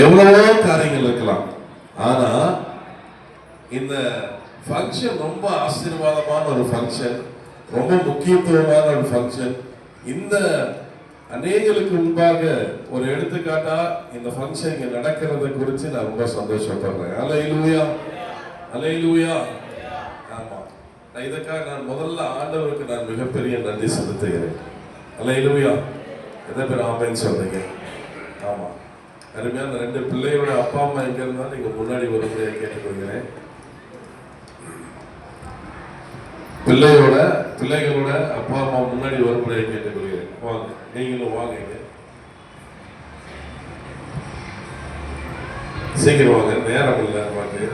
எவ்வளவோ காரியங்கள் இருக்கலாம். ஆனா இந்த ஃபங்க்ஷன் ரொம்ப ஆசீர்வாதமான ஒரு ஃபங்க்ஷன், ரொம்ப முக்கியத்துவமான ஒரு ஃபங்க்ஷன். இந்த அநேகளுக்கு முன்பாக ஒரு எடுத்துக்காட்டா இந்த ஃபங்க்ஷன் இங்க நடக்கிறத குறித்து நான் ரொம்ப சந்தோஷப்படுறேன். அல்லேலூயா, அல்லேலூயா. ஆமா, இதுக்காக நான் முதல்ல ஆண்டவருக்கு நான் மிகப்பெரிய நன்றி செலுத்துகிறேன். அல்லேலூயா. எத்தனை பேர் ஆமென் சொல்றீங்க? ஆமா, அருமையான ரெண்டு பிள்ளையோட அப்பா அம்மா எங்க இருந்தாலும் நீங்க முன்னாடி ஒரு முறையை கேட்டுக்கொள்கிறேன். பிள்ளைகளோட அப்பா அம்மா முன்னாடி ஒரு முறையை கேட்டுக்கொள்கிறேன். வாங்க, நீங்களும் வாங்க, சீக்கிரம் வாங்க, நேரம் இல்லை. வாங்க,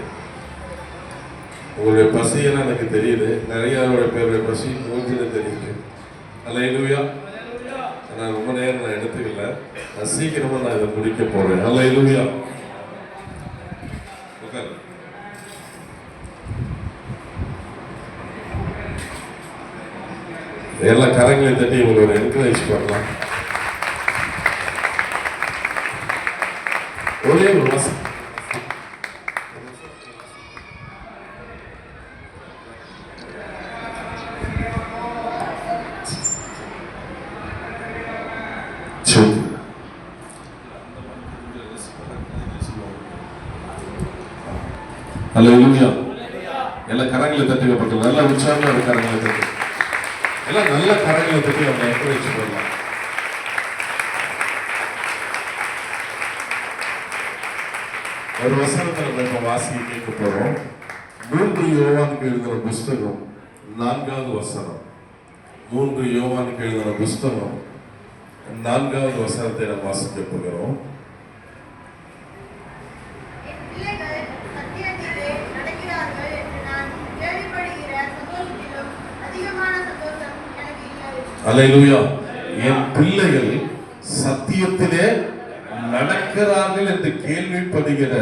உங்களுடைய பசியெல்லாம் எனக்கு தெரியுது. நிறைய பேருடைய பசி மூஞ்சில தெரியுது. அல்லேலூயா. நான் ரொம்ப நேரம் நான் எடுத்துக்கல, நான் சீக்கிரமா நான் இதை முடிக்க போறேன். அல்லேலூயா. எல்லா கரங்களையும் தட்டி இவங்களை ஒரு என்கரேஜ் பண்ணலாம். ஒரே ஒரு மாசம் அல்லேலூயா. எல்லா கரங்களை தட்டுக்கப்பட்டு நல்ல உற்சாகமா ஒரு கரங்களை தட்டு, எல்லாம் நல்ல கரங்களை தட்டி அவங்க என்கரேஜ் பண்ணலாம். ஒரு வசனத்தை நம்ம இப்ப வாசிக்க கேட்க போறோம். 3 யோவானுக்கு எழுதின புஸ்தகம் 4வது வசனம். 3 யோவானுக்கு எழுதின புஸ்தகம் 4வது வசனத்தை நம்ம வாசிக்க போகிறோம். அல்லேலூயா. என் பிள்ளைகள் சத்தியத்திலே நடக்கிறார்கள் என்று கேள்விப்படுகிற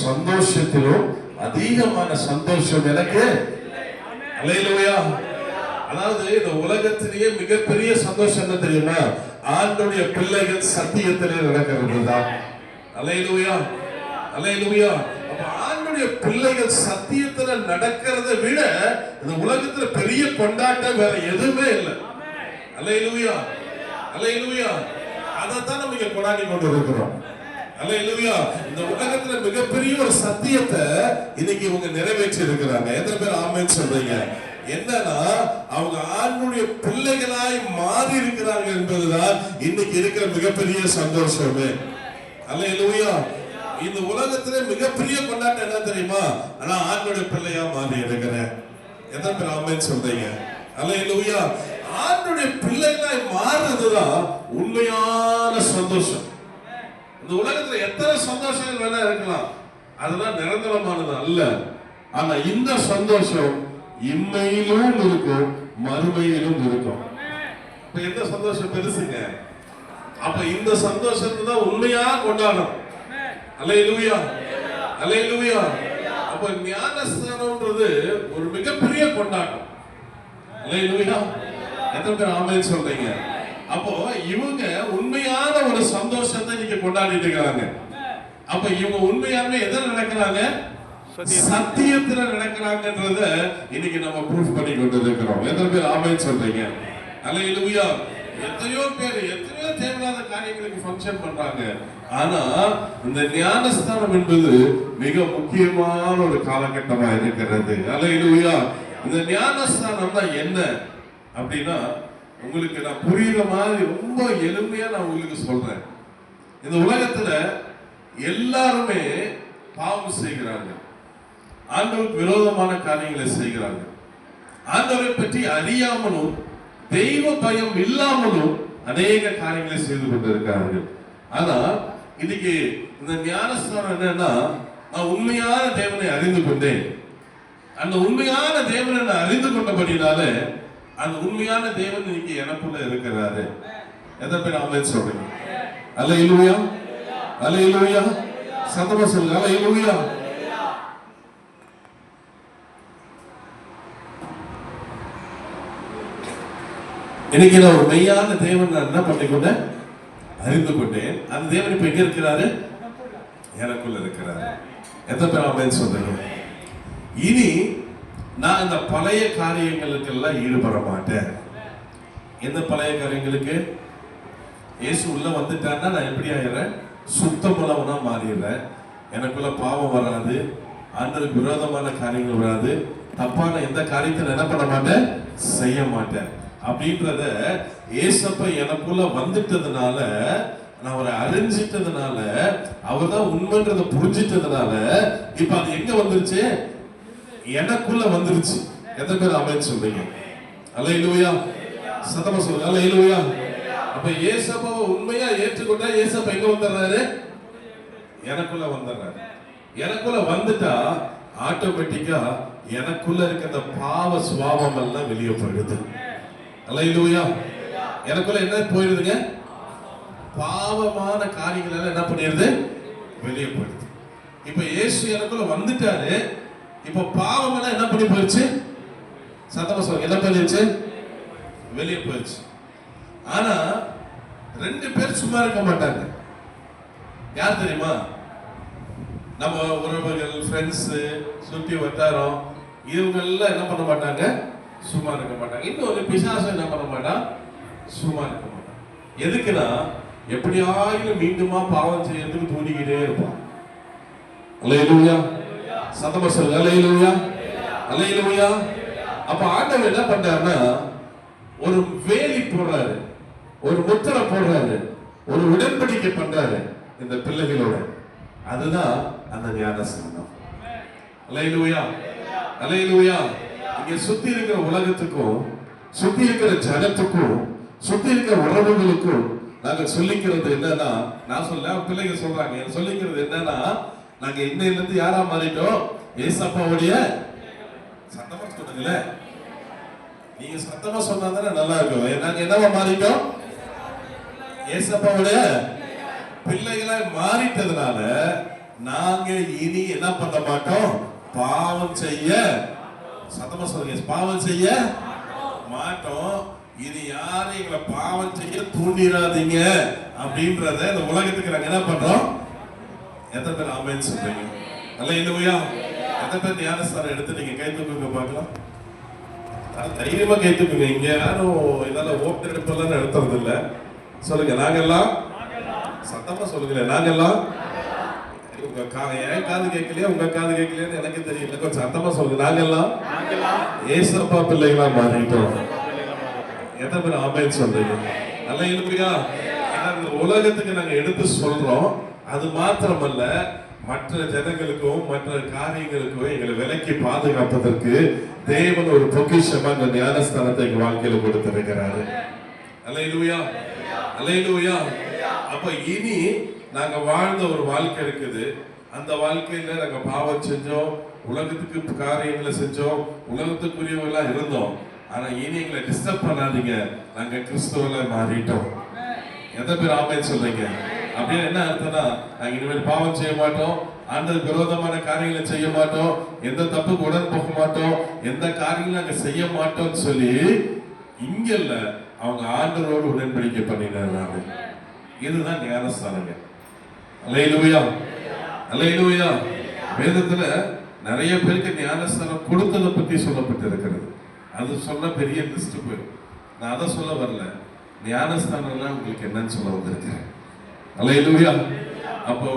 சந்தோஷத்திலும் அதிகமான சந்தோஷம் எனக்கு. அல்லேலூயா. அதாவது இந்த உலகத்திலேயே மிகப்பெரிய சந்தோஷம் என்ன தெரியுமா? ஆண்டவருடைய பிள்ளைகள் சத்தியத்திலே நடக்கிறது தான். அல்லேலூயா, அல்லேலூயா. அப்ப ஆண்டவருடைய பிள்ளைகள் சத்தியத்துல நடக்கிறதை விட இந்த உலகத்துல பெரிய கொண்டாட்டம் வேற எதுவுமே இல்லை. அல்லேலூயா, அல்லேலூயா. அதைத்தான் நம்ம இங்க கொண்டாடி கொண்டு இருக்கிறோம். அல்லேலூயா. இந்த உலகத்துல மிகப்பெரிய ஒரு சத்தியத்தை இன்னைக்கு இவங்க நிறைவேற்றி இருக்கிறாங்க. எத்தனை பேர் ஆமென் சொல்றீங்க? என்னன்னா அவங்க ஆண்டவருடைய பிள்ளைகளாய் மாறி இருக்கிறாங்க என்பதுதான் இன்னைக்கு இருக்கிற மிகப்பெரிய சந்தோஷமே. அல்லேலூயா. இந்த உலகத்துல மிகப்பெரிய கொண்டாட்டம் என்ன தெரியுமா? ஆனா ஆண்டவருடைய பிள்ளையா மாறி இருக்கிறேன். எத்தனை பேர் ஆமென் சொல்றீங்க? அல்லேலூயா. ஆண்டவருடைய பிள்ளைகளாய் மாறுறதுதான் உண்மையான சந்தோஷம். இந்த உலகத்துல எத்தனை சந்தோஷங்கள் வேணா இருக்கலாம், அதெல்லாம் நிரந்தரமானது அல்ல. ஆனா இந்த சந்தோஷம் இம்மையிலும் இருக்கும், மறுமையிலும் இருக்கும். இப்ப எந்த சந்தோஷம் பெருசுங்க? அப்ப இந்த சந்தோஷத்தை தான் உண்மையா கொண்டாடணும். அல்லேலூயா, அல்லேலூயா. அப்ப ஞானஸ்தானம்ன்றது ஒரு மிகப்பெரிய கொண்டாட்டம். அல்லேலூயா. எத்தனை பேர் ஆமென் சொல்றீங்க? அப்போ இவங்க உண்மையான ஒரு சந்தோஷத்தை நீங்க கொண்டாடிட்டு இருக்காங்க. அப்ப இவங்க உண்மையாவே எதில் நடக்கிறாங்க? சத்தியத்துல நடக்கிறாங்கன்றத இன்னைக்கு நம்ம ப்ரூஃப் பண்ணி கொண்டு இருக்கிறோம். எத்தனை பேர் ஆமென் சொல்றீங்க? அல்லேலூயா. எத்தனையோ பேர் எத்தனையோ தேவையில்லாத காரியங்களுக்கு ஃபங்க்ஷன் பண்றாங்க. ஆனா இந்த ஞானஸ்தானம் என்பது மிக முக்கியமான ஒரு காலகட்டமா இருக்கிறது. அல்லேலூயா. இந்த ஞானஸ்தானம் தான் என்ன அப்படின்னா, உங்களுக்கு நான் புரியுற மாதிரி ரொம்ப எளிமையா நான் உங்களுக்கு சொல்றேன். இந்த உலகத்துல எல்லாருமே பாவம் செய்கிறாங்க, ஆண்டவருக்கு விரோதமான காரியங்களை செய்கிறாங்க. ஆண்டவரை பற்றி அறியாமலும் தெய்வ பயம் இல்லாமலும் அநேக காரியங்களை செய்து கொண்டிருக்கிறார்கள். ஆனா இன்னைக்கு இந்த ஞானஸ்தானம் என்னன்னா, நான் உண்மையான தேவனை அறிந்து கொண்டேன். அந்த உண்மையான தேவனை நான் அறிந்து கொண்டபடினால அந்த உண்மையான தேவன் இன்னைக்கு எனக்குள்ள இருக்கிறாரு. எத்தனை பேர் ஆமென் சொல்றீங்க? அல்லேலூயா, அல்லேலூயா. சத்தமா சொல்லுங்க, அல்லேலூயா. இன்னைக்கு நான் ஒரு மெய்யான தேவன் நான் என்ன பண்ணிக்கொண்டேன்? அறிந்து கொண்டேன். அந்த தேவன் இப்ப எங்க இருக்கிறாரு? எனக்குள்ள இருக்கிறார். எத்தனை பேர் ஆமென் சொல்றீங்க? இனி நான் இந்த பழைய காரியங்களுக்கெல்லாம் ஈடுபட மாட்டேன். எந்த பழைய காரியங்களுக்கு? இயேசு உள்ள வந்துட்டான்னா நான் எப்படி ஆயிடுறேன்? சுத்தமுள்ளவனா மாறிடுறேன். எனக்குள்ள பாவம் வராது, ஆண்டவருக்கு விரோதமான காரியங்கள் வராது, தப்பான எந்த காரியத்தை என்ன பண்ண மாட்டேன், செய்ய மாட்டேன். அப்படின்றத ஏசப்பா எனக்குள்ள வந்துட்டதுனால, நான் அவரை அறிஞ்சிட்டதுனால, அவர் தான் உண்மைன்றதை புரிஞ்சிட்டதுனால, இப்ப அது எங்க வந்துருச்சு? எனக்குள்ள வந்துருச்சு. எத்தனை பேர் ஆமென் சொல்றீங்க? அல்லேலூயா. சத்தமா சொல்லுங்க அல்லேலூயா. அப்ப ஏசப்பாவை உண்மையா ஏற்றுக்கொண்டா ஏசப்பா எங்க வந்துடுறாரு? எனக்குள்ள வந்துடுறாரு. எனக்குள்ள வந்துட்டா ஆட்டோமேட்டிக்கா எனக்குள்ள இருக்க அந்த பாவ சுபாவம் எல்லாம் வெளியே போயிடுது. அல்லேலூயா. எனக்குள்ள என்ன போயிடுதுங்க? பாவமான காரியங்கள் எல்லாம் என்ன பண்ணிடுது? வெளியே போயிடுது. இப்ப இயேசு எனக்குள்ள வந்துட்டாரு. இப்ப பாவம் எல்லாம் என்ன பண்ணி போயிடுச்சு? சத்தமா சொல்லுங்க, என்ன பண்ணிடுச்சு? வெளியே போயிடுச்சு. ஆனா ரெண்டு பேர் சும்மா இருக்க மாட்டாங்க. யார் தெரியுமா? நம்ம உறவுகள், ஃப்ரெண்ட்ஸ், சுற்றி வட்டாரம், இவங்க எல்லாம் என்ன பண்ண மாட்டாங்க? சும்மா இருக்க மாட்டாங்க. இன்னொரு பிசாசு என்ன பண்ண மாட்டான்? சும்மா இருக்க மாட்டான். எதுக்குன்னா எப்படியாயிலும் மீண்டுமா பாவம் செய்யறதுக்கு தூண்டிக்கிட்டே இருப்பான். அல்லேலூயா. சத்தமா சொல்லுங்க அல்லேலூயா. அல்லேலூயா. அப்ப ஆண்டவர் என்ன பண்றாருன்னா ஒரு வேலி போடுறாரு, ஒரு முத்திரை போடுறாரு, ஒரு உடன்படிக்கை பண்றாரு இந்த பிள்ளைகளோட. அதுதான் அந்த ஞானஸ்நானம். அல்லேலூயா. அல்லேலூயா. இங்க சுத்தி இருக்கிற உலகத்துக்கும், சுத்தி இருக்கிற ஜனத்துக்கும், சுத்தி இருக்கிற உறவுகளுக்கும் நாங்க சொல்லிக்கிறது என்னன்னா, நான் சொல்ல பிள்ளைங்க சொல்றாங்க, சொல்லிக்கிறது என்னன்னா, நாங்க இன்னையில இருந்து யாரா மாறிட்டோம்? ஏசப்பாவுடைய. சத்தமா சொல்லுங்களேன். நீங்க சத்தமா சொன்னாதானே நல்லா இருக்கும். நாங்க என்னவா மாறிட்டோம்? ஏசப்பாவுடைய பிள்ளைகளா மாறிட்டதுனால நாங்க இனி என்ன பண்ண மாட்டோம்? பாவம் செய்ய. சத்தமா சொல்லுங்க, பாவம் செய்ய மாட்டோம். இது யாரும் எங்களை பாவம் செய்ய தூண்டிடாதீங்க அப்படின்றத இந்த உலகத்துக்கு நாங்க என்ன பண்றோம்? எத்தனை பேர் ஆமென் சொல்றீங்க? அல்லேலூயா. எத்தனை பேர் ஞானஸ்தானம் எடுத்து நீங்க கை தூக்குங்க பார்க்கலாம். தைரியமா கை தூக்குங்க. இங்க யாரும் இதெல்லாம் ஓட்டு எடுப்பெல்லாம் நடத்துறது இல்ல. சொல்லுங்க, நாங்கெல்லாம். சத்தமா சொல்லுங்களேன், நாங்கெல்லாம். உங்க என் காது கேட்கலையா, உங்க காது கேட்கலையான்னு எனக்கு தெரியல. கொஞ்சம் சத்தமா சொல்லுங்க, நாங்கெல்லாம் ஏசப்பா பிள்ளைகளா மாறிட்டோம். எத்தனை பேர் ஆமென் சொல்றீங்க? அல்லேலூயா. இந்த உலகத்துக்கு நாங்க எடுத்து சொல்றோம். அது மாத்திரமல்ல, மற்ற ஜனங்களுக்கும் மற்ற காரியங்களுக்கும் எங்களை விலக்கி பாதுகாப்பதற்கு தேவன் ஒரு பொக்கிஷமா இந்த ஞானஸ்தானத்தை எங்க வாழ்க்கையில கொடுத்திருக்கிறாரு. அல்லேலூயா. அல்லேலூயா. அப்ப இனி நாங்க வாழ்ந்த ஒரு வாழ்க்கை இருக்குது. அந்த வாழ்க்கையில நாங்க பாவம் செஞ்சோம், உலகத்துக்கு காரியங்களை செஞ்சோம், உலகத்துக்குரியவங்களா இருந்தோம். ஆனா இனி எங்களை டிஸ்டர்ப் பண்ணாதீங்க, நாங்க கிறிஸ்துவல மாறிட்டோம். எத்தனை பேர் ஆமென் சொல்றீங்க? அப்படியே என்ன அர்த்தம்னா, நாங்க இனிமேல் பாவம் செய்ய மாட்டோம், ஆண்டவருக்கு விரோதமான காரியங்களை செய்ய மாட்டோம், எந்த தப்புக்கு உடன் போக மாட்டோம், எந்த காரியங்களும் நாங்க செய்ய மாட்டோம்னு சொல்லி இங்க இல்ல, அவங்க ஆண்டவரோடு உடன்படிக்கை பண்ணினாங்க. இதுதான் ஞானஸ்தானங்க. அல்லேலூயா. அல்லேலூயா. வேதத்துல நிறைய பேருக்கு ஞானஸ்தானம் கொடுத்ததை பத்தி சொல்லப்பட்டு இருக்கிறது. அது சொன்ன பெரிய லிஸ்ட் போயிடும். நான் அதை சொல்ல வரல. ஞானஸ்தானம் உங்களுக்கு என்னன்னு சொல்ல வந்திருக்கிறேன். அல்லேலூயா. அப்போ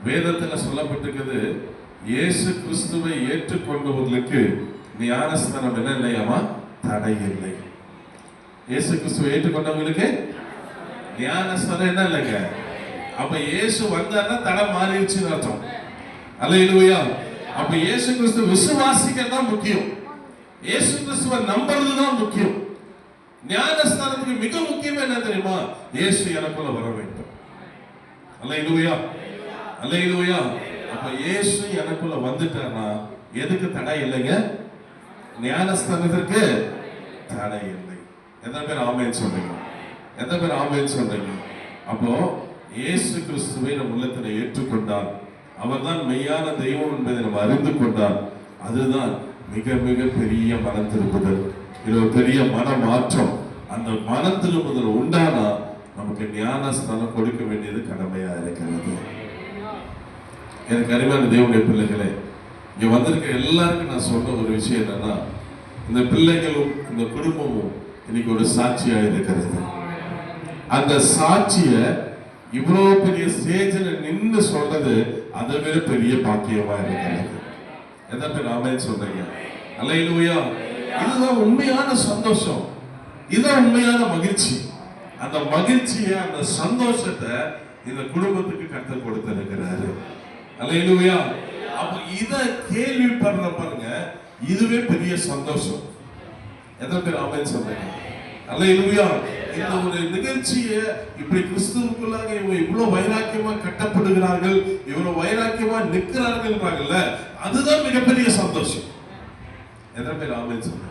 வேதத்துல சொல்லப்பட்டிருக்கிறது, இயேசு கிறிஸ்துவை ஏற்றுக்கொண்டவர்களுக்கு ஞானஸ்தானம் என்ன இல்லையாமா? தடை இல்லை. இயேசு கிறிஸ்துவை ஏற்றுக்கொண்டவங்களுக்கு ஞானஸ்தானம் என்ன இல்லைங்க? அப்ப இயேசு வந்தாருன்னா தடை மாறிடுச்சுன்னு அர்த்தம். அல்லேலூயா. அப்ப இயேசு கிறிஸ்து விசுவாசிக்க தான் முக்கியம். இயேசு கிறிஸ்துவை நம்புறது தான் முக்கியம். ஞானஸ்தானத்துக்கு மிக முக்கியம் என்ன தெரியுமா? இயேசு எனக்குள்ள வர வேண்டும். அல்லேலூயா. அல்லேலூயா. அப்ப இயேசு எனக்குள்ள வந்துட்டார்னா எதுக்கு தடை இல்லைங்க? ஞானஸ்தானத்திற்கு தடை இல்லை. எத்தனை பேர் ஆமென் சொல்றீங்க? எத்தனை பேர் ஆமென் சொல்றீங்க? அப்போ இயேசு கிறிஸ்துவை நம் உள்ளத்தில் ஏற்றுக்கொண்டால், அவர்தான் மெய்யான தெய்வம் என்பதை நம்ம அறிந்து கொண்டால், அதுதான் மிக மிக பெரிய மனம் திரும்புதல். இது ஒரு பெரிய மன மாற்றம். அந்த மனம் திரும்புதல் உண்டானா நமக்கு ஞானஸ்தானம் கொடுக்க வேண்டியது கடமையா இருக்கிறது. எனக்கு அருமையான தேவனுடைய பிள்ளைகளே, இங்க வந்திருக்க எல்லாருக்கும் நான் சொல்ற ஒரு விஷயம் என்னன்னா, இந்த பிள்ளைகளும் இந்த குடும்பமும் இன்னைக்கு ஒரு சாட்சியா இருக்கிறது. அந்த சாட்சிய இவ்வளவு பெரிய ஸ்டேஜில் நின்று சொல்றது அதை விட பெரிய பாக்கியமா இருக்கிறது. எத்தனை பேர் ஆமென் சொல்றீங்க? அல்லேலூயா. இதுதான் உண்மையான சந்தோஷம், இதுதான் உண்மையான மகிழ்ச்சி. அந்த மகிழ்ச்சியை, அந்த சந்தோஷத்தை இந்த குடும்பத்துக்கு கர்த்தர் கொடுத்திருக்கிறாரு. அல்லேலூயா. அப்ப இத கேள்விப்படுற பாருங்க, இதுவே பெரிய சந்தோஷம். எத்தனை பேர் ஆமென் சொல்றீங்க? அல்லேலூயா. இந்த ஒரு நிகழ்ச்சியை இப்படி கிறிஸ்துவுக்குள்ளாக இவங்க இவ்வளவு வைராக்கியமா கட்டப்படுகிறார்கள், இவ்வளவு வைராக்கியமா நிற்கிறார்கள்ன்றாங்கல்ல, அதுதான் மிகப்பெரிய சந்தோஷம். எத்தனை பேர் ஆமென் சொல்றீங்க?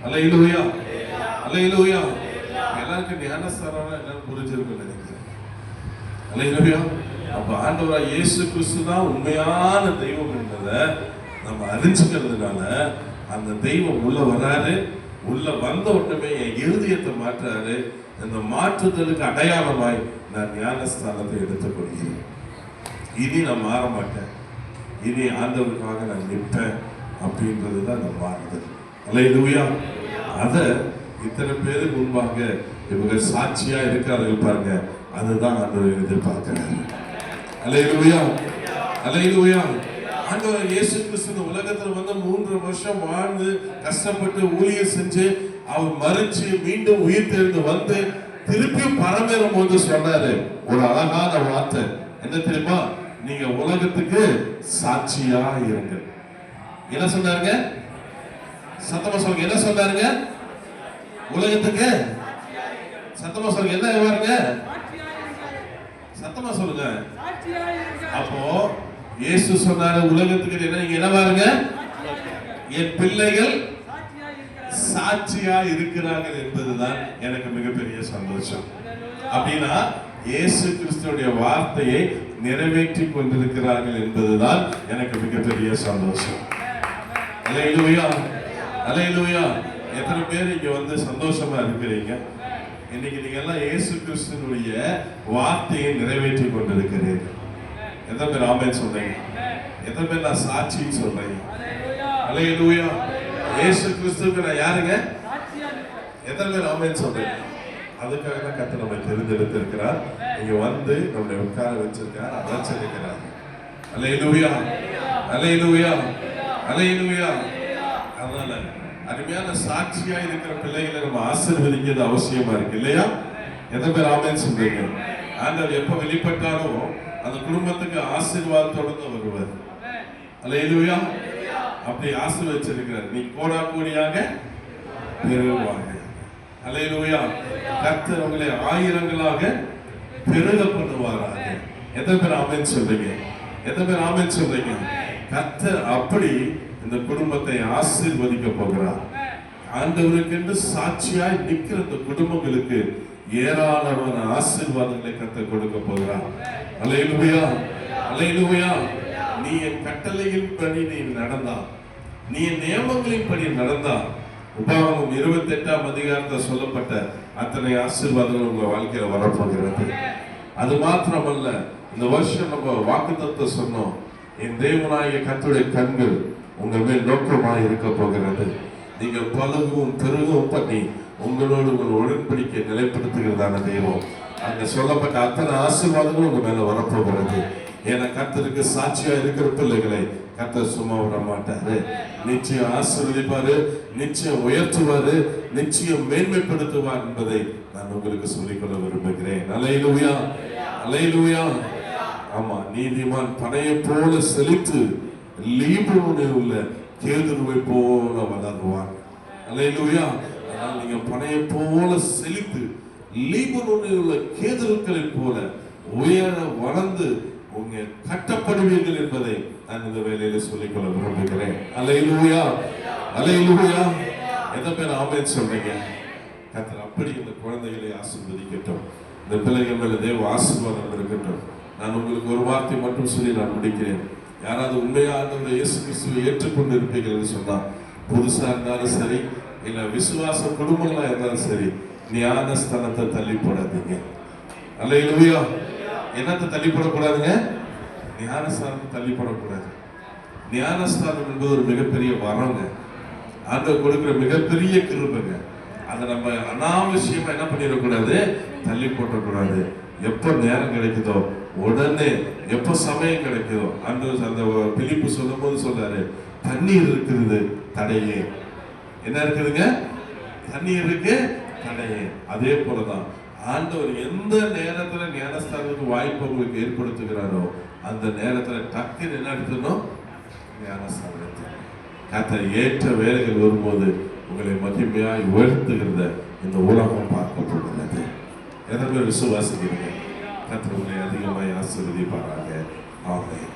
அல்லேலூயா. அல்லேலூயா. எல்லாருக்கும் ஞானஸ்தானம் என்னன்னு புரிஞ்சிருக்கும் நினைக்கிறேன். அல்லேலூயா. அப்ப ஆண்டவராய் இயேசு கிறிஸ்து தான் உண்மையான தெய்வம் என்பதை நம்ம அறிஞ்சுக்கிறதுனால அந்த தெய்வம் உள்ள வராரு. உள்ள வந்த உடனே என் இருதயத்தை மாற்றாரு. இந்த மாற்றுதலுக்கு அடையாளமாய் நான் ஞானஸ்தானத்தை எடுத்துக் கொள்கிறேன். இனி நான் மாற மாட்டேன், இனி ஆண்டவருக்காக நான் நிற்பேன் அப்படின்றதுதான் அந்த மாறுதல். அல்லேலூயா. அத இத்தனை பேரு முன்பாக இவங்க சாட்சியா இருக்கார்கள் பாருங்க, அதுதான் ஆண்டவர் எதிர்பார்க்கிறாரு. அல்லேலூயா. அல்லேலூயா. ஆண்டவர் இயேசு கிறிஸ்து உலகத்துல வந்து 3 வருஷம் வாழ்ந்து கஷ்டப்பட்டு ஊழியம் செஞ்சு அவர் மரிச்சு மீண்டும் உயிர் தெழுந்து வந்து திருப்பி பரமேறும் போது சொன்னாரு ஒரு அழகான வார்த்தை. என்ன தெரியுமா? நீங்க உலகத்துக்கு சாட்சியா இருங்க. என்ன சொன்னாருங்க? சத்தமா சொல்லுங்க. என்ன சொன்னாருங்க? உலகத்துக்கு சத்தமா சொல்லுங்க. என்ன பாருங்க, சத்தமா சொல்லுங்க. அப்போ இயேசு சொன்னாரு உலகத்துக்கு என்ன, நீங்க என்ன பாருங்க, என் பிள்ளைகள் சாட்சியா இருக்கிறார்கள் என்பதுதான் எனக்கு மிகப்பெரிய சந்தோஷம். அப்படின்னா இயேசு கிறிஸ்துவுடைய வார்த்தையை நிறைவேற்றி கொண்டிருக்கிறார்கள் என்பதுதான் எனக்கு மிகப்பெரிய சந்தோஷம். அல்லேலூயா. அல்லேலூயா. எத்தனை பேர் இங்க வந்து சந்தோஷமா இருக்கிறீங்க? இன்னைக்கு நீங்க எல்லாம் இயேசு கிறிஸ்துவுடைய வார்த்தையை நிறைவேற்றி கொண்டிருக்கிறீர்கள். எத்தனை பேர் ஆமென் சொல்றீங்க? எத்தனை பேர் நான் சாட்சின்னு சொல்றீங்க? அல்லேலூயா. இயேசு கிறிஸ்துவுக்கு நான் யாருங்க? எத்தனை பேர் ஆமென் சொல்றீங்க? அதுக்காக தான் கர்த்தர் நம்மை தெரிந்தெடுத்து இருக்கிறார். இங்க வந்து நம்மளை உட்கார வச்சிருக்கார், அழைச்சிருக்கிறார். அல்லேலூயா. அல்லேலூயா. அல்லேலூயா. அதனால அருமையான சாட்சியா இருக்கிற பிள்ளைகளை நம்ம ஆசீர்வதிக்கிறது அவசியமா இருக்கு இல்லையா? எத்தனை பேர் ஆமென் சொல்றீங்க? ஆண்டவர் எப்ப வெளிப்பட்டாலும் அந்த குடும்பத்துக்கு ஆசீர்வாதத்தோடு வருவார். அல்லேலூயா. அப்படி ஆசீர்வதிச்சிருக்கிறார். நீ கோடா கோடியாக பெருகுவாங்க. அல்லேலூயா. கர்த்தர் உங்களை ஆயிரங்களாக பெருக பண்ணுவாராக. எத்தனை பேர் ஆமென் சொல்றீங்க? எத்தனை பேர் ஆமென் சொல்றீங்க? கர்த்தர் அப்படி இந்த குடும்பத்தை ஆசீர்வதிக்க போகிறார். ஆண்டவருக்கு என்று சாட்சியாய் நிற்கிற இந்த குடும்பங்களுக்கு ஏராளமான ஆசீர்வாதங்களை கர்த்தர் கொடுக்க போகிறார். அல்லேலூயா. அல்லேலூயா. நீ என் கட்டளையின் படி நீ நடந்தா, நீ என் நியமங்களின் படி நடந்தா, உபாகமம் 28ஆம் அதிகாரத்தில் சொல்லப்பட்ட அத்தனை ஆசீர்வாதங்கள் உங்க வாழ்க்கையில வரப்போகிறது. அது மாத்திரமல்ல, இந்த வருஷம் நம்ம வாக்குத்தத்தத்தை சொன்னோம், என் தேவனாகிய கர்த்தருடைய கண்கள் உங்க மேல் நோக்கமாய் இருக்க போகிறது. நீங்க பலகவும் பெருகவும் பண்ணி உங்களோடு உங்கள் உடன்படிக்கை நிலைப்படுத்துகிறதான தெய்வம். அங்க சொல்லப்பட்ட அத்தனை ஆசீர்வாதங்களும் உங்க மேல வரப்போகிறது. ஏன்னா கர்த்தருக்கு சாட்சியா இருக்கிற பிள்ளைகளை கர்த்தர் சும்மா விட மாட்டாரு. நிச்சயம் ஆசீர்வதிப்பாரு, நிச்சயம் உயர்த்துவாரு, நிச்சயம் மேன்மைப்படுத்துவார் என்பதை நான் உங்களுக்கு சொல்லிக்கொள்ள விரும்புகிறேன். அல்லேலூயா. அல்லேலூயா. ஆமா, நீதிமான் பனையை போல செழித்து லீபனோனில் உள்ள கேதுருவை போல வளருவான். அல்லேலூயா. அதனால் நீங்க பனையை போல செழித்து லீபனோனில் உள்ள கேதுருக்களை போல உயர வளர்ந்து உங்க கட்டப்படுவீர்கள் என்பதை நான் இந்த வேலையில சொல்லிக்கொள்ள விரும்புகிறேன். அல்லேலூயா. அல்லேலூயா. எத்தனை பேர் ஆமென் சொல்றீங்க? கர்த்தர் அப்படி இந்த குழந்தைகளை ஆசீர்வதிக்கட்டும். இந்த பிள்ளைகள் மேல தேவ ஆசீர்வாதம் இருக்கட்டும். நான் உங்களுக்கு ஒரு வார்த்தை மட்டும் சொல்லி நான் முடிக்கிறேன். யாராவது உண்மையாக இயேசு கிறிஸ்துவை ஏற்றுக்கொண்டு இருப்பீர்கள் சொன்னா, புதுசா இருந்தாலும் சரி, இல்ல விசுவாச குடும்பங்களா இருந்தாலும் சரி, ஞானஸ்தானத்தை தள்ளி போடாதீங்க. அல்லேலூயா. என்னத்தை தள்ளி போடக்கூடாதுங்க? ஞானஸ்தானம் தள்ளிப்படக்கூடாது. ஞானஸ்தானம் என்பது ஒரு மிகப்பெரிய வரங்க, ஆண்டவர் கொடுக்கிற மிகப்பெரிய கிருபைங்க. அதை நம்ம அனாவசியமா என்ன பண்ணிடக்கூடாது, தள்ளி போட்டக்கூடாது. எப்போ நேரம் கிடைக்குதோ உடனே, எப்போ சமயம் கிடைக்குதோ, அந்த பிலிப்பு சொல்லும் போது சொல்றாரு, தண்ணீர் இருக்குது தடையே. என்ன இருக்குதுங்க? தண்ணீர் இருக்கு தடையே. அதே போலதான் ஆண்டவர் எந்த நேரத்துல ஞானஸ்தானத்துக்கு வாய்ப்பு உங்களுக்கு ஏற்படுத்துகிறாரோ அந்த நேரத்துல டக்குன்னு என்ன எடுத்துக்கணும், ஞானஸ்தானத்தை. கர்த்தர் ஏற்ற வேலைகள் வரும்போது உங்களை மகிமையாய் உயர்த்துகிறத இந்த உலகம் பார்க்க போகிறது. எத்தனை பேர் விசுவாசிக்கிறீங்க? கர்த்தர் உங்களை அதிகமாய் ஆசீர்வதிப்பாராக. ஆமென்.